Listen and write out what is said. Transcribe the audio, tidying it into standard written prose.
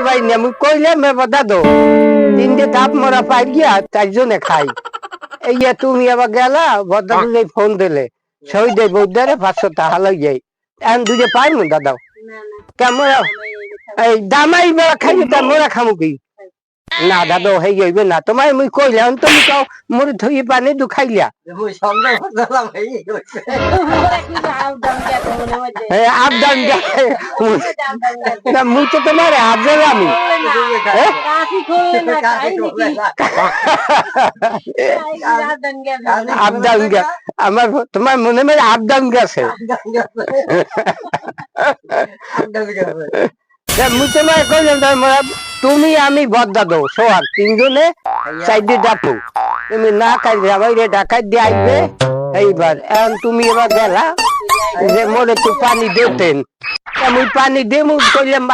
পাই না আমি কইলাম দাদু তিনটে ডাব মরা পাই গিয়া চারজনে খাই এই তুমি আবার গেলা বদাদু যে ফোন দিলে সই দে বৌদারে 500 টাকা লই যাই এখন দুটো পাই মু দাদা কেমন এই দামাই মেলা খাইলে তা মোরা খামু কি না দাদু হয়ে যাইবে না তোমার মুই কইলাম তুমি কাও মোর ধুই পানি দু খাইলা আবদান না মুই তো তোমার আবদান আমি আবদান আমার তোমার মনে মনে আবদান গেছে মুই তোমার কইলাম তুমি আমি বদদাদু সোহাগ তিনজনে চাইডে ডাকু তুমি না খাইলে আমার ডাকাই দিয়ে আসবে এইবার এখন তুমি এবার গেলা যে মোরে তো পানি দিতেন আমি পানি দিয়ে মুখ করলাম